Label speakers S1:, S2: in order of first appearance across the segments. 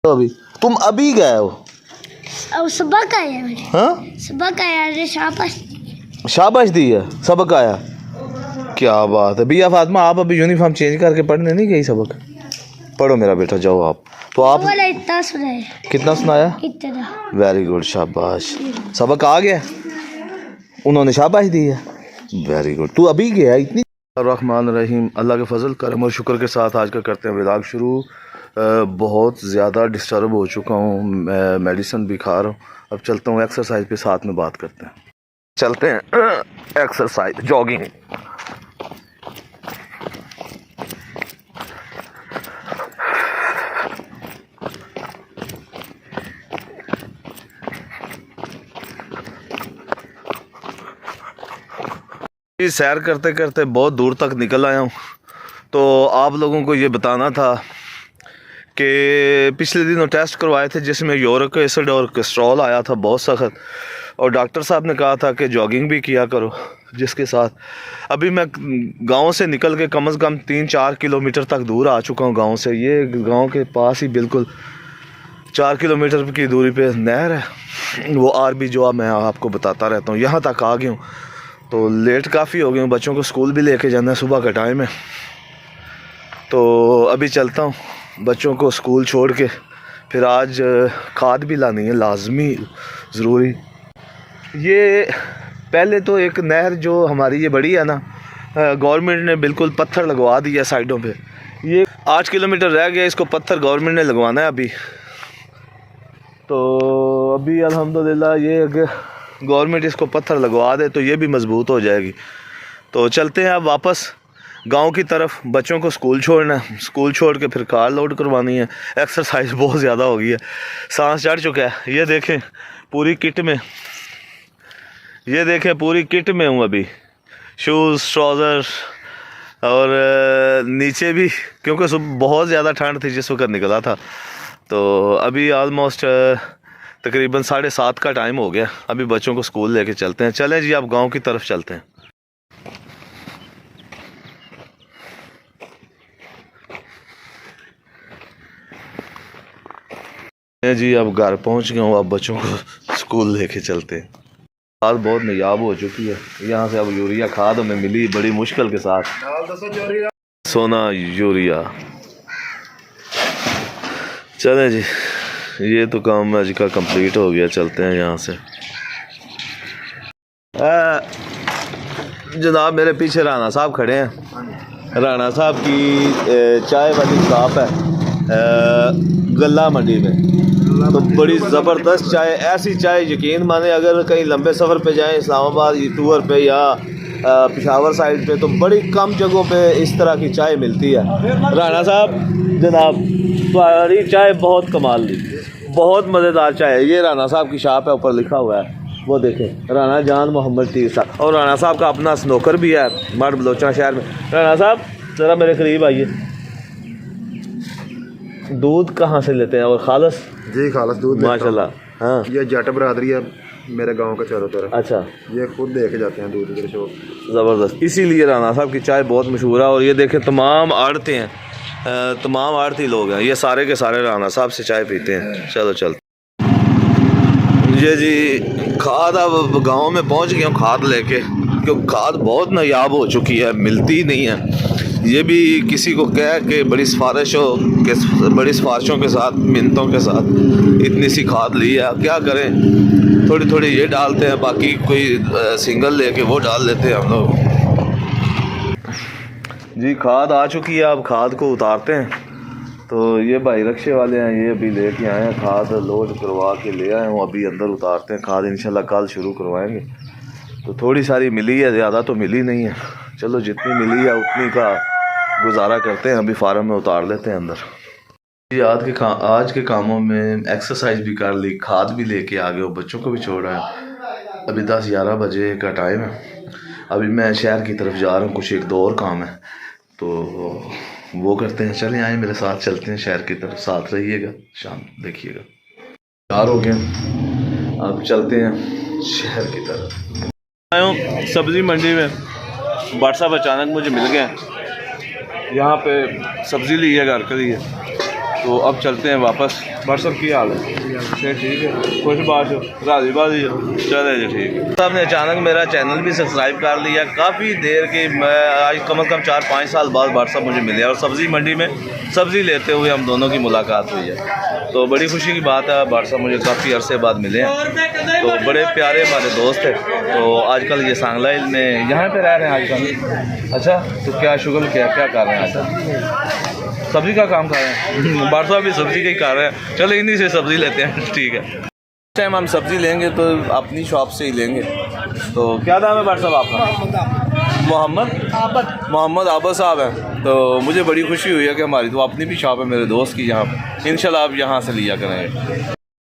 S1: तो अभी तुम अभी गए हो?
S2: अब सबक आया मेरे।
S1: हाँ,
S2: सबक आया रे, शाबाश।
S1: शाबाश दी है, सबक आया। क्या बात है भैया फातिमा, आप अभी यूनिफॉर्म चेंज करके पढ़ने नहीं गई? सबक पढ़ो मेरा बेटा, जाओ आप। तो आप
S2: वाला इतना सुनाया।
S1: कितना सुनाया?
S2: इतना।
S1: वेरी गुड, शाबाश। सबक आ गया, उन्होंने शाबाश दी है। Very good. तू अभी गया इतनी? रहमान रहीम, अल्लाह के फजल करम और शुक्र के साथ आज का करते हैं व्लॉग शुरू। बहुत ज़्यादा डिस्टर्ब हो चुका हूँ, मैं मेडिसिन भी खा रहा हूँ। अब चलता हूँ एक्सरसाइज पे, साथ में बात करते हैं। चलते हैं एक्सरसाइज, जॉगिंग। सैर करते करते बहुत दूर तक निकल आया हूँ। तो आप लोगों को ये बताना था कि पिछले दिनों टेस्ट करवाए थे जिसमें यूरिक एसिड और कोलेस्ट्रॉल आया था बहुत सख्त, और डॉक्टर साहब ने कहा था कि जॉगिंग भी किया करो। जिसके साथ अभी मैं गांव से निकल के कम से कम 3-4 किलोमीटर तक दूर आ चुका हूं गांव से। ये गांव के पास ही बिल्कुल 4 किलोमीटर की दूरी पे नहर है, वो आरबी जो मैं आपको बताता रहता हूँ। यहाँ तक आ गया हूँ तो लेट काफ़ी हो गया हूँ, बच्चों को स्कूल भी लेके जाना है, सुबह का टाइम है। तो अभी चलता हूँ बच्चों को स्कूल छोड़ के, फिर आज खाद भी लानी है लाजमी ज़रूरी। ये पहले तो एक नहर जो हमारी ये बड़ी है ना, गवर्नमेंट ने बिल्कुल पत्थर लगवा दिया साइडों पे। ये 8 किलोमीटर रह गया, इसको पत्थर गवर्नमेंट ने लगवाना है अभी। तो अभी अल्हम्दुलिल्लाह ये गवर्नमेंट इसको पत्थर लगवा दे तो ये भी मजबूत हो जाएगी। तो चलते हैं अब वापस गांव की तरफ, बच्चों को स्कूल छोड़ना है, स्कूल छोड़ के फिर कार लोड करवानी है। एक्सरसाइज बहुत ज़्यादा हो गई है, सांस चढ़ चुका है। ये देखें पूरी किट में, ये देखें पूरी किट में हूँ अभी, शूज़, ट्राउज़र और नीचे भी, क्योंकि सुबह बहुत ज़्यादा ठंड थी जिस वक्त निकला था। तो अभी ऑलमोस्ट तकरीबन 7:30 का टाइम हो गया। अभी बच्चों को स्कूल लेके चलते हैं। चलें जी, आप गांव की तरफ चलते हैं। जी अब घर पहुंच गया हूँ, अब बच्चों को स्कूल लेके चलते हैं। खाद बहुत नायाब हो चुकी है यहाँ से। अब यूरिया खाद हमें मिली बड़ी मुश्किल के साथ, सोना यूरिया। चलें जी, ये तो काम आज का कंप्लीट हो गया, चलते हैं यहाँ से। जनाब मेरे पीछे राणा साहब खड़े हैं। राणा साहब की चाय वाली शॉप है गल्ला मंडी में। तो बड़ी ज़बरदस्त चाय, ऐसी चाय यकीन माने अगर कहीं लंबे सफ़र पे जाएं, इस्लामाबाद टूर पे या पेशावर साइड पे, तो बड़ी कम जगहों पे इस तरह की चाय मिलती है। राणा साहब जनाब, तुम्हारी चाय बहुत कमाल दी, बहुत मज़ेदार चाय है। ये राणा साहब की शॉप है, ऊपर लिखा हुआ है, वो देखें, राणा जान मोहम्मद तीर साहब। और राणा साहब का अपना स्नोकर भी है मर्द बलोचना शहर में। राणा साहब ज़रा मेरे करीब आइए। दूध कहाँ से लेते हैं? और खालस?
S3: जी खालस दूध
S1: माशाल्लाह। हाँ,
S3: ये जट बरादरी है मेरे गांव का चारों तरफ।
S1: अच्छा,
S3: ये खुद लेके जाते हैं दूध इधर शो।
S1: ज़बरदस्त। इसीलिए राणा साहब की चाय बहुत मशहूर है। और ये देखें तमाम आड़ते हैं, तमाम आड़ती लोग हैं, ये सारे के सारे राणा साहब से चाय पीते हैं। चलो चलते। ये जी खाद, अब गांव में पहुंच गया हूँ खाद लेके, क्योंकि खाद बहुत नायाब हो चुकी है, मिलती ही नहीं है। ये भी किसी को कह के बड़ी सिफारिशों के साथ, मिन्नतों के साथ इतनी सी खाद ली है, क्या करें, थोड़ी थोड़ी ये डालते हैं, बाकी कोई सिंगल लेके वो डाल लेते हैं हम लोग। जी खाद आ चुकी है, अब खाद को उतारते हैं। तो ये भाई रक्शे वाले हैं, ये अभी लेके आए हैं, खाद लोड करवा के ले आए हूँ, अभी अंदर उतारते हैं खाद। इंशाल्लाह कल शुरू करवाएंगे। तो थोड़ी सारी मिली है, ज़्यादा तो मिली नहीं है। चलो जितनी मिली है उतनी का गुजारा करते हैं, अभी फार्म में उतार लेते हैं अंदर। आज के कामों में एक्सरसाइज भी कर ली, खाद भी लेके आ गए, बच्चों को भी छोड़ आया। अभी 10-11 बजे का टाइम है। अभी मैं शहर की तरफ जा रहा हूँ, कुछ 1-2 और काम है तो वो करते हैं। चलें आए मेरे साथ, चलते हैं शहर की तरफ, साथ रहिएगा, शाम देखिएगा। तैयार हो गए, अब चलते हैं शहर की तरफ। आया हूँ सब्ज़ी मंडी में, भाट साहब अचानक मुझे मिल गए। यहाँ पे सब्ज़ी ली है घर के लिए, तो अब चलते हैं वापस। बरसत की हाल है? ठीक है, खुश बात हो, राजी बाजी हो, चले जी ठीक है। साहब ने अचानक मेरा चैनल भी सब्सक्राइब कर लिया। काफ़ी देर के मैं आज कम से कम 4-5 साल बाद बादशाह मुझे मिले और सब्ज़ी मंडी में सब्ज़ी लेते हुए हम दोनों की मुलाकात हुई है। तो बड़ी खुशी की बात है, बादशाह मुझे काफ़ी अरसे बाद मिले हैं। तो बड़े प्यारे हमारे दोस्त हैं। तो आजकल ये सांगलाइल में यहाँ पे रह रहे हैं आजकल। अच्छा, तो क्या शुगल क्या कर रहे हैं आजकल? सब्ज़ी का काम कर रहे हैं। बादशाह भी सब्ज़ी का ही कर रहे हैं। चलो इन्हीं से सब्ज़ी लेते हैं। ठीक है, इस टाइम हम सब्ज़ी लेंगे तो अपनी शॉप से ही लेंगे। तो क्या नाम है बादशाह आपका? मोहम्मद आबद साहब हैं। तो मुझे बड़ी खुशी हुई है कि हमारी तो अपनी भी शॉप है मेरे दोस्त की यहाँ पर। इंशाल्लाह आप यहाँ से लिया करेंगे।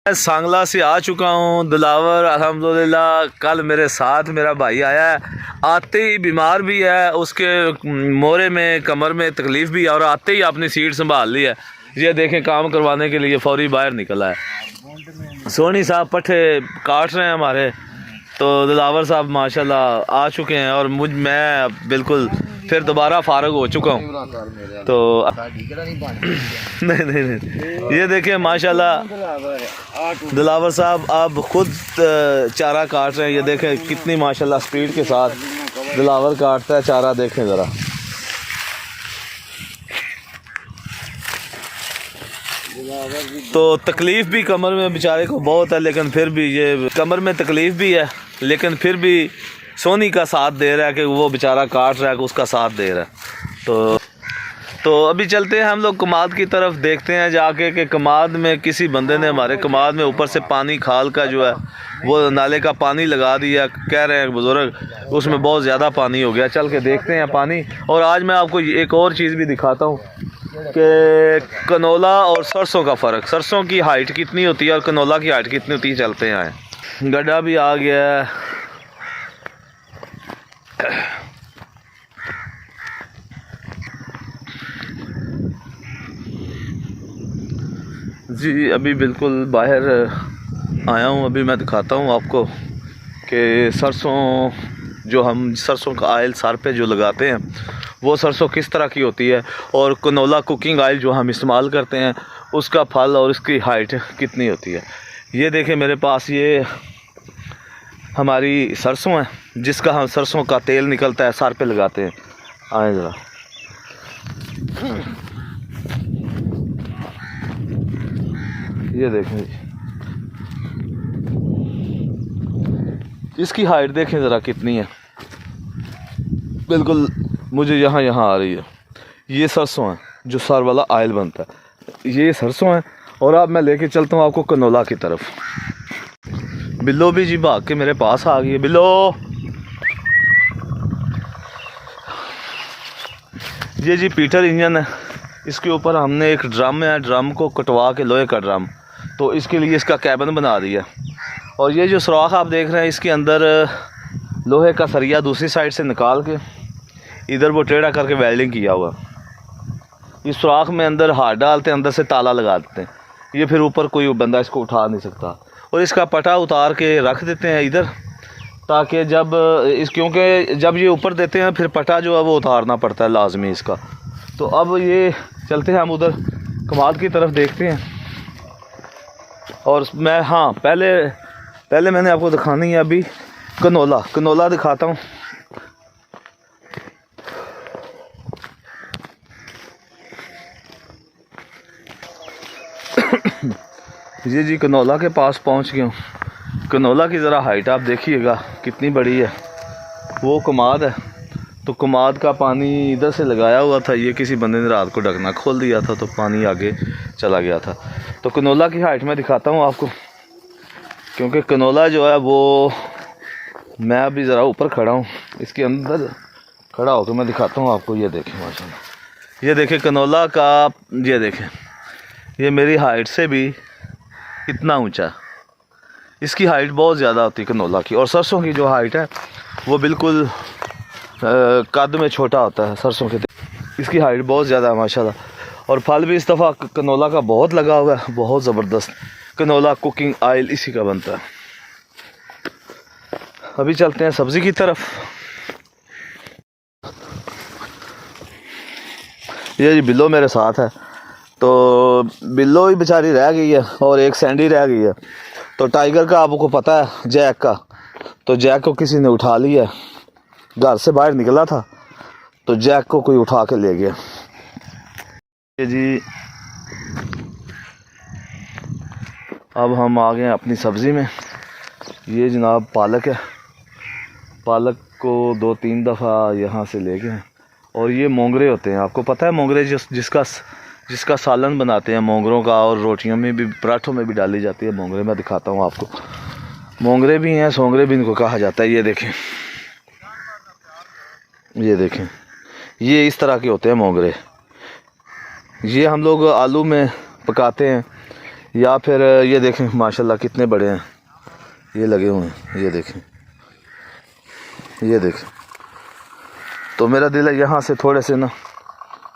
S1: मैं सांगला से आ चुका हूँ। दिलावर अल्हम्दुलिल्लाह कल मेरे साथ मेरा भाई आया है। आते ही बीमार भी है, उसके मोरे में कमर में तकलीफ़ भी है और आते ही अपनी सीट संभाल ली है। ये देखें, काम करवाने के लिए फौरी बाहर निकला है। सोनी साहब पट्ठे काट रहे हैं हमारे। तो दिलावर साहब माशाल्लाह आ चुके हैं और मैं बिल्कुल फिर दोबारा फारग हो चुका हूँ। तो नहीं, ये देखें माशाल्लाह दिलावर साहब अब खुद चारा काट रहे हैं। ये देखें कितनी माशाल्लाह स्पीड के साथ दिलावर काटता है चारा। देखें ज़रा, तो तकलीफ़ भी कमर में बेचारे को बहुत है, लेकिन फिर भी ये कमर में तकलीफ़ भी है, लेकिन फिर भी सोनी का साथ दे रहा है कि वो बेचारा काट रहा है कि उसका साथ दे रहा है। तो अभी चलते हैं हम लोग कमाद की तरफ, देखते हैं जाके कि कमाद में किसी बंदे ने हमारे कमाद में ऊपर से पानी खाल का जो है वो नाले का पानी लगा दिया। कह रहे हैं बुज़ुर्ग उसमें बहुत ज़्यादा पानी हो गया। चल के देखते हैं पानी। और आज मैं आपको एक और चीज़ भी दिखाता हूँ कि कनोला और सरसों का फ़र्क, सरसों की हाइट कितनी होती है और कनोला की हाइट कितनी होती है। चलते हैं, आए। गड्ढा भी आ गया है जी। अभी बिल्कुल बाहर आया हूँ। अभी मैं दिखाता हूँ आपको कि सरसों जो हम सरसों का आयल सर पे जो लगाते हैं वो सरसों किस तरह की होती है और कनोला कुकिंग ऑयल जो हम इस्तेमाल करते हैं उसका फल और उसकी हाइट कितनी होती है। ये देखें मेरे पास ये हमारी सरसों है जिसका हम सरसों का तेल निकलता है, सर पे लगाते हैं। आए ज़रा, ये देखें इसकी हाइट देखें ज़रा कितनी है। बिल्कुल मुझे यहाँ आ रही है। ये सरसों है जो सर वाला आयल बनता है, ये सरसों है। और अब मैं लेके चलता हूँ आपको कनोला की तरफ। बिल्लो भी जी भाग के मेरे पास आ गई है। बिल्लो, ये जी पीटर इंजन है। इसके ऊपर हमने एक ड्रम है, ड्रम को कटवा के, लोहे का ड्रम, तो इसके लिए इसका कैबिन बना दिया। और ये जो सुराख आप देख रहे हैं इसके अंदर लोहे का सरिया दूसरी साइड से निकाल के इधर वो टेढ़ा करके वेल्डिंग किया हुआ। इस सुराख में अंदर हाथ डालते हैं, अंदर से ताला लगा देते हैं। ये फिर ऊपर कोई बंदा इसको उठा नहीं सकता। और इसका पटा उतार के रख देते हैं इधर, ताकि क्योंकि जब ये ऊपर देते हैं फिर पटा जो है वो उतारना पड़ता है लाजमी इसका। तो अब ये चलते हैं हम उधर कमाद की तरफ, देखते हैं। और मैं पहले मैंने आपको दिखानी है अभी कनोला दिखाता हूँ। ये जी कनोला के पास पहुँच गया हूँ। कनोला की ज़रा हाइट आप देखिएगा कितनी बड़ी है। वो कमाद है, तो कमाद का पानी इधर से लगाया हुआ था। ये किसी बंदे ने रात को ढकना खोल दिया था तो पानी आगे चला गया था। तो कनोला की हाइट मैं दिखाता हूँ आपको, क्योंकि कनोला जो है वो, मैं अभी ज़रा ऊपर खड़ा हूँ, इसके अंदर खड़ा होकर मैं दिखाता हूँ आपको। ये देखें माशाल्लाह, ये देखें कनोला का, ये देखें ये मेरी हाइट से भी इतना ऊंचा। इसकी हाइट बहुत ज़्यादा होती है कनोला की। और सरसों की जो हाइट है वो बिल्कुल कद में छोटा होता है सरसों के। इसकी हाइट बहुत ज़्यादा है माशाल्लाह। और फल भी इस दफ़ा कनोला का बहुत लगा हुआ है, बहुत ज़बरदस्त। कनोला कुकिंग ऑयल इसी का बनता है। अभी चलते हैं सब्ज़ी की तरफ। ये जी बिल्लो मेरे साथ है। तो बिल्लो ही बेचारी रह गई है और एक सैंडी रह गई है। तो टाइगर का आपको पता है, जैक का, तो जैक को किसी ने उठा लिया, घर से बाहर निकला था तो जैक को कोई उठा के ले गया। ये जी अब हम आ गए अपनी सब्ज़ी में। ये जनाब पालक है, पालक को 2-3 दफ़ा यहाँ से ले गए। और ये मोंगरे होते हैं, आपको पता है मोंगरे, जिसका सालन बनाते हैं मोंगरों का, और रोटियों में भी, पराठों में भी डाली जाती है मोंगरे। मैं दिखाता हूँ आपको, मोंगरे भी हैं, सोंगरे भी इनको कहा जाता है। ये देखें, ये देखें, ये इस तरह के होते हैं मोंगरे। ये हम लोग आलू में पकाते हैं, या फिर ये देखें माशाल्लाह कितने बड़े हैं ये लगे हुए हैं। ये देखें, ये देखें। तो मेरा दिल है यहाँ से थोड़े से ना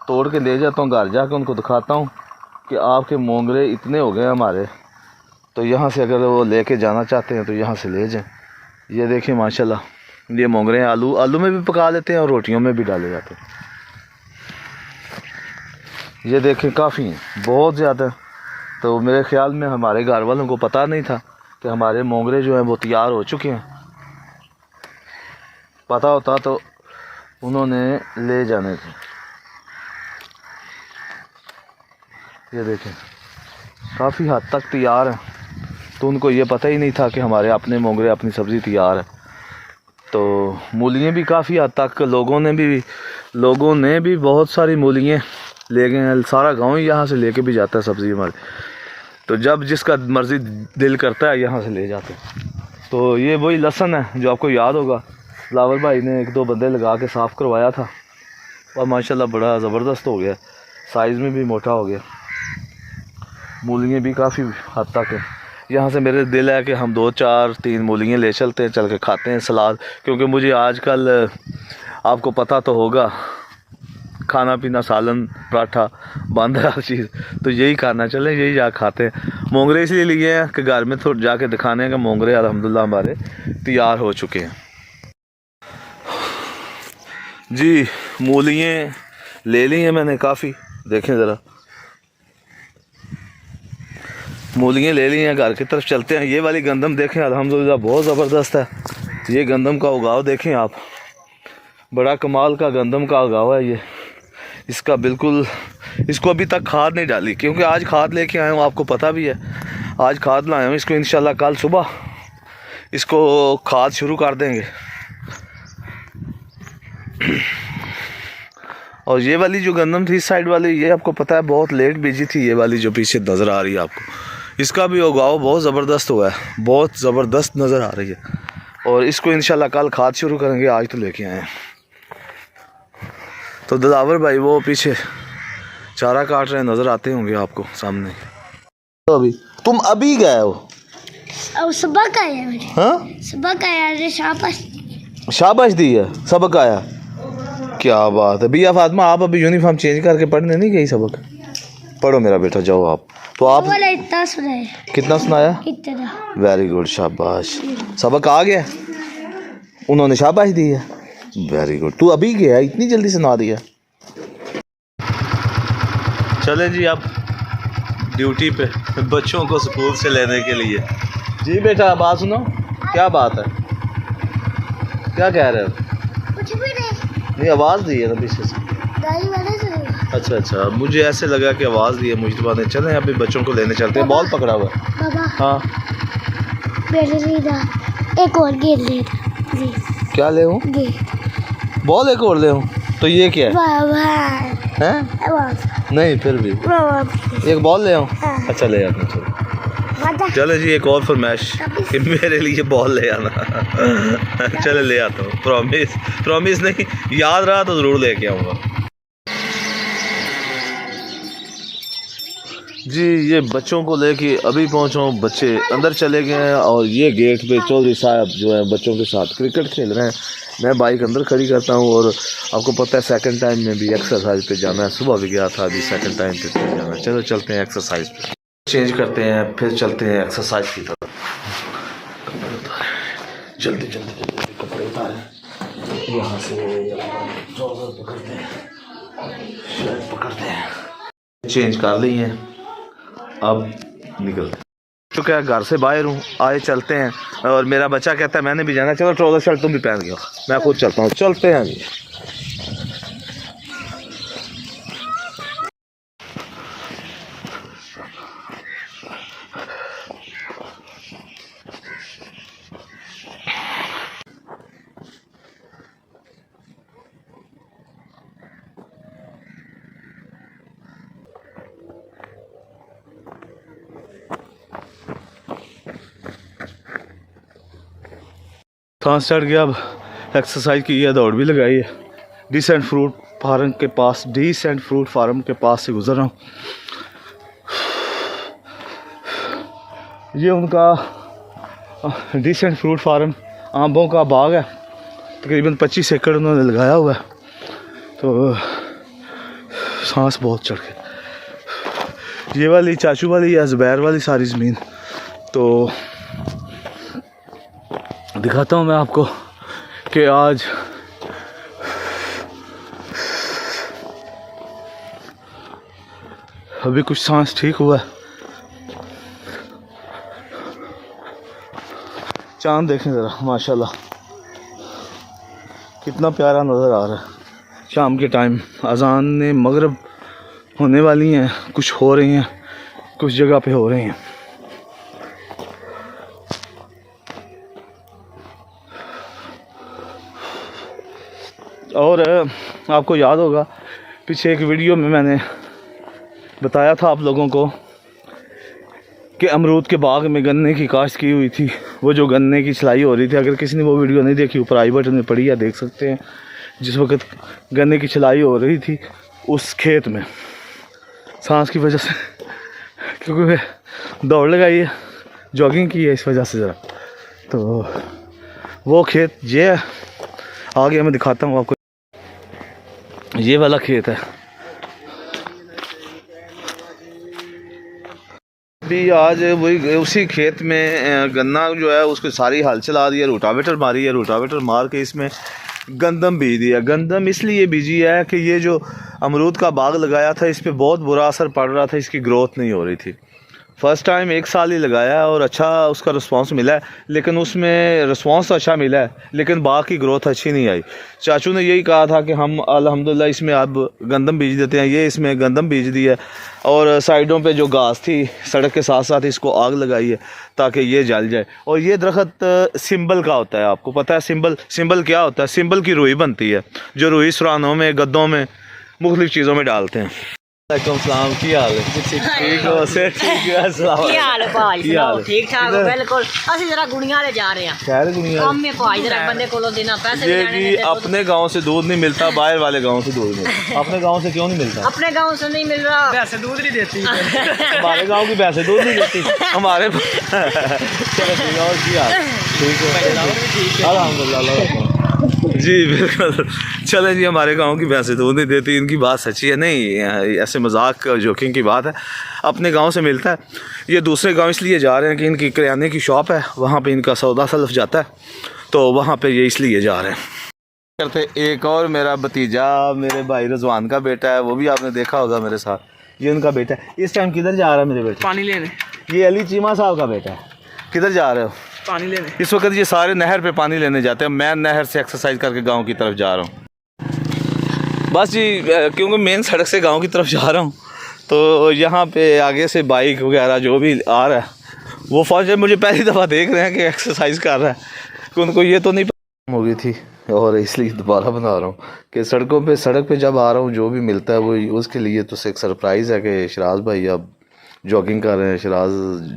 S1: तोड़ के ले जाता हूँ, घर जाके उनको दिखाता हूँ कि आपके मोंगरे इतने हो गए हमारे। तो यहाँ से अगर वो लेके जाना चाहते हैं तो यहाँ से ले जाएं। ये देखें माशाल्लाह, ये मोंगरे हैं। आलू में भी पका लेते हैं और रोटियों में भी डाले जाते हैं। ये देखें काफ़ी हैं, बहुत ज़्यादा। तो मेरे ख़्याल में हमारे घर वालों को पता नहीं था कि हमारे मोंगरे जो हैं वो तैयार हो चुके हैं। पता होता तो उन्होंने ले जाने थे। ये देखें काफ़ी हद तक तैयार हैं। तो उनको ये पता ही नहीं था कि हमारे अपने मोंगरे, अपनी सब्ज़ी तैयार है। तो मूलियाँ भी काफ़ी हद तक लोगों ने भी बहुत सारी मूलियाँ ले गए हैं। सारा गांव ही यहाँ से लेके भी जाता है सब्ज़ी हमारे। तो जब जिसका मर्ज़ी दिल करता है यहाँ से ले जाते हैं। तो ये वही लहसुन है जो आपको याद होगा, लावर भाई ने 1-2 बंदे लगा के साफ़ करवाया था और माशाल्लाह बड़ा ज़बरदस्त हो गया, साइज़ में भी मोटा हो गया। मूलियाँ भी काफ़ी हद तक है। यहाँ से मेरे दिल है कि हम 2-4-3 मूलियाँ ले चलते हैं, चल के खाते हैं सलाद। क्योंकि मुझे आजकल आपको पता तो होगा, खाना पीना, सालन, पराठा बंद है हर चीज़। तो यही खाना, चलें यही जा खाते हैं। मोंगरे इसलिए लिए हैं कि घर में थोड़ा जाके दिखाने हैं कि मोंगरे अल्हम्दुलिल्लाह हमारे तैयार हो चुके हैं। जी मूलियाँ ले ली हैं मैंने काफ़ी, देखें ज़रा, मूलियाँ ले ली हैं। घर की तरफ चलते हैं। ये वाली गंदम देखें अल्हम्दुलिल्लाह बहुत ज़बरदस्त है। ये गंदम का उगाव देखें आप, बड़ा कमाल का गंदम का उगाव है ये। इसका बिल्कुल, इसको अभी तक खाद नहीं डाली, क्योंकि आज खाद लेके आया हूँ, आपको पता भी है आज खाद लाया हूँ। इसको इंशाल्लाह कल सुबह इसको खाद शुरू कर देंगे। और ये वाली जो गंदम थी इस साइड वाली, ये आपको पता है बहुत लेट बीजी थी। ये वाली जो पीछे नज़र आ रही है आपको, इसका भी उगाव बहुत ज़बरदस्त हुआ है, बहुत ज़बरदस्त नज़र आ रही है। और इसको इंशाल्लाह कल खाद शुरू करेंगे, आज तो लेके आए हैं। तो दिलावर भाई वो पीछे चारा काट रहे हैं, नज़र आते होंगे आपको सामने। तो अभी तुम अभी गए हो?
S2: अब सबक आया मेरे,
S1: हाँ
S2: सबक आया रे, शाबाश।
S1: शाबाश दी है, सबक आया, क्या बात है। भैया फातिमा आप अभी यूनिफॉर्म चेंज करके पढ़ने नहीं गई? सबक पढ़ो मेरा बेटा, जाओ आप। तो आप
S2: वाला इतना सुनाया,
S1: कितना सुनाया?
S2: इतना।
S1: वेरी गुड, शाबाश। सबक आ गया, उन्होंने शाबाश दी है, वेरी गुड। तू अभी गया, इतनी जल्दी सुना दिया। चलें जी अब ड्यूटी पे, बच्चों को स्कूल से लेने के लिए। जी बेटा बात सुनो, क्या बात है, क्या कह रहे हो?
S2: कुछ भी नहीं,
S1: नहीं आवाज़ दी है ना पीछे से।
S2: गाड़ी वाले से।
S1: अच्छा, मुझे ऐसे लगा कि आवाज़ दी है मुझतबा ने। चलें अभी बच्चों को लेने चलते हैं। बॉल पकड़ा हुआ है।
S2: बाबा
S1: हाँ
S2: मेरे लिए ना एक और गेंद ले जी।
S1: क्या ले हूँ?
S2: गेंद
S1: बॉल एक और ले हूँ? तो ये क्या है?
S2: बाबा
S1: हैं?
S2: बाबा
S1: नहीं फिर भी
S2: बाबा
S1: एक बॉल ले आऊँ?
S2: हाँ।
S1: अच्छा ले आते हैं, चलो। चलो जी एक और फरमाइश कि मेरे लिए बॉल ले आना। चलो ले आता हूँ, प्रॉमिस नहीं, याद रहा तो ज़रूर लेके आऊँगा। जी ये बच्चों को लेके अभी पहुँचा हूँ, बच्चे अंदर चले गए हैं और ये गेट पे चौधरी साहब जो है बच्चों के साथ क्रिकेट खेल रहे हैं। मैं बाइक अंदर खड़ी करता हूँ और आपको पता है सेकंड टाइम में भी एक्सरसाइज पे जाना है। सुबह भी गया था, अभी सेकंड टाइम पे जाना है। चलो चलते हैं एक्सरसाइज पे, चेंज करते हैं फिर चलते हैं एक्सरसाइज की तरफ। कपड़े उतारें, जल्दी कपड़े उतारें। यहाँ से ट्राउज़र पकड़ते हैं, शर्ट पकड़ते हैं। चेंज कर ली हैं, अब निकलते चुके हैं, घर से बाहर हूँ, आए चलते हैं। और मेरा बच्चा कहता है मैंने भी जाना, चलो ट्राउज़र शर्ट तुम भी पहन गया, मैं खुद चलता हूँ, चलते हैं जी। सांस चढ़ गया, अब एक्सरसाइज की है, दौड़ भी लगाई है। डिसेंट फ्रूट फार्म के पास से गुजर रहा हूँ। ये उनका डिसेंट फ्रूट फार्म आंबों का बाग है, तकरीबन 25 एकड़ उन्होंने लगाया हुआ है। तो सांस बहुत चढ़ गई। ये वाली चाचू वाली या ज़ुबैर वाली सारी ज़मीन, तो दिखाता हूँ मैं आपको कि आज अभी कुछ सांस ठीक हुआ है। चांद देखें ज़रा, माशाल्लाह कितना प्यारा नज़र आ रहा है। शाम के टाइम अज़ान ने मगरिब होने वाली हैं, कुछ हो रही हैं, कुछ जगह पे हो रही हैं। और आपको याद होगा पीछे एक वीडियो में मैंने बताया था आप लोगों को कि अमरूद के बाग में गन्ने की काश्त की हुई थी, वो जो गन्ने की सिलाई हो रही थी। अगर किसी ने वो वीडियो नहीं देखी, ऊपर आई बटन में पड़ी है, देख सकते हैं। जिस वक्त गन्ने की सिलाई हो रही थी उस खेत में, सांस की वजह से, क्योंकि दौड़ लगाई है, जॉगिंग की है, इस वजह से ज़रा, तो वो खेत ये है। आगे मैं दिखाता हूँ आपको, ये वाला खेत है। भी आज वही उसी खेत में गन्ना जो है उसको सारी हल चला दी है, रोटावेटर मारी है, रोटावेटर मार के इसमें गंदम बीज दिया। गंदम इसलिए बीजी है कि ये जो अमरूद का बाग लगाया था इस पर बहुत बुरा असर पड़ रहा था, इसकी ग्रोथ नहीं हो रही थी। फ़र्स्ट टाइम 1 साल ही लगाया और अच्छा उसका रिस्पांस मिला है, लेकिन उसमें रिस्पांस अच्छा मिला है, लेकिन बाग की ग्रोथ अच्छी नहीं आई। चाचू ने यही कहा था कि हम अल्हम्दुलिल्लाह इसमें अब गंदम बीज देते हैं, ये इसमें गंदम बीज दी है। और साइडों पे जो घास थी सड़क के साथ साथ इसको आग लगाई है ताकि ये जल जाए। और ये दरख्त सिंबल का होता है, आपको पता है सिंबल क्या होता है? सिंबल की रुई बनती है, जो रुई सुरानों में, गद्दों में, मुख्तलिफ चीज़ों में डालते हैं। सलाम, की हाल है? ठीक हो? से ठीक है। सलाम,
S4: ਕੀ ਹਾਲ ਹੈ ਭਾਈ? ਸੁਣਾਓ ਠੀਕ ਠਾਕ ਹੋ? ਬਿਲकुल। ਅਸੀਂ जरा गुड़िया ले जा रहे हैं,
S1: खैर दुनिया
S4: काम में भाई जरा बंदे को देना पैसे
S1: ये
S4: लेने
S1: कि
S4: देते तो-
S1: अपने गांव से दूध नहीं मिलता, बाहर वाले गांव से दूध मिलता है। अपने गांव से क्यों नहीं मिलता?
S4: अपने गांव से नहीं मिल रहा,
S5: पैसे दूध नहीं देती।
S1: हमारे गांव की भैंसें दूध नहीं देती हमारे। चलो ठीक है, और की हाल? ठीक है, अल्हम्दुलिल्लाह जी, बिल्कुल। चलें जी, हमारे गांव की भैंसें दूध नहीं देती, इनकी बात सच्ची है। नहीं, ऐसे मजाक जोकिंग की बात है, अपने गांव से मिलता है। ये दूसरे गांव इसलिए जा रहे हैं कि इनकी किराने की शॉप है, वहाँ पे इनका सौदा सलफ जाता है, तो वहाँ पे ये इसलिए जा रहे हैं। करते एक और मेरा भतीजा, मेरे भाई रजवान का बेटा है, वो भी आपने देखा होगा मेरे साथ, ये उनका बेटा है। इस टाइम किधर जा रहा है मेरे बेटे?
S5: पानी लेने।
S1: ये अली चीमा साहब का बेटा है। किधर जा रहे हो?
S5: पानी लेने।
S1: इस वक्त ये सारे नहर पे पानी लेने जाते हैं। मैं नहर से एक्सरसाइज करके गांव की तरफ जा रहा हूँ। बस जी, क्योंकि मेन सड़क से गांव की तरफ जा रहा हूँ, तो यहाँ पे आगे से बाइक वगैरह जो भी आ रहा है, वो फौज मुझे पहली दफ़ा देख रहे हैं कि एक्सरसाइज कर रहा है, कि उनको ये तो नहीं हो गई थी। और इसलिए दोबारा बना रहा हूँ कि सड़क पे जब आ रहा हूँ, जो भी मिलता है वो उसके लिए तो एक सरप्राइज़ है कि शराज भाई अब जॉगिंग कर रहे हैं, शराज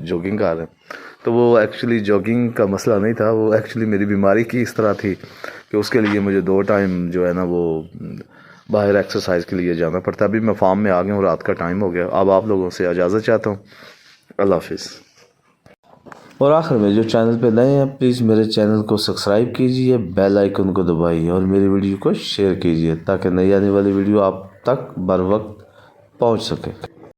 S1: जॉगिंग कर रहे हैं। तो वो एक्चुअली जॉगिंग का मसला नहीं था, वो एक्चुअली मेरी बीमारी की इस तरह थी कि उसके लिए मुझे 2 टाइम जो है ना वो बाहर एक्सरसाइज के लिए जाना पड़ता है। अभी मैं फार्म में आ गया हूँ, रात का टाइम हो गया। अब आप लोगों से इजाज़त चाहता हूँ, अल्लाह हाफिज़। और आखिर में जो चैनल पे नए हैं, प्लीज़ मेरे चैनल को सब्सक्राइब कीजिए, बेल आइकन को दबाइए और मेरी वीडियो को शेयर कीजिए ताकि नई आने वाली वीडियो आप तक बर वक्त पहुँच सके।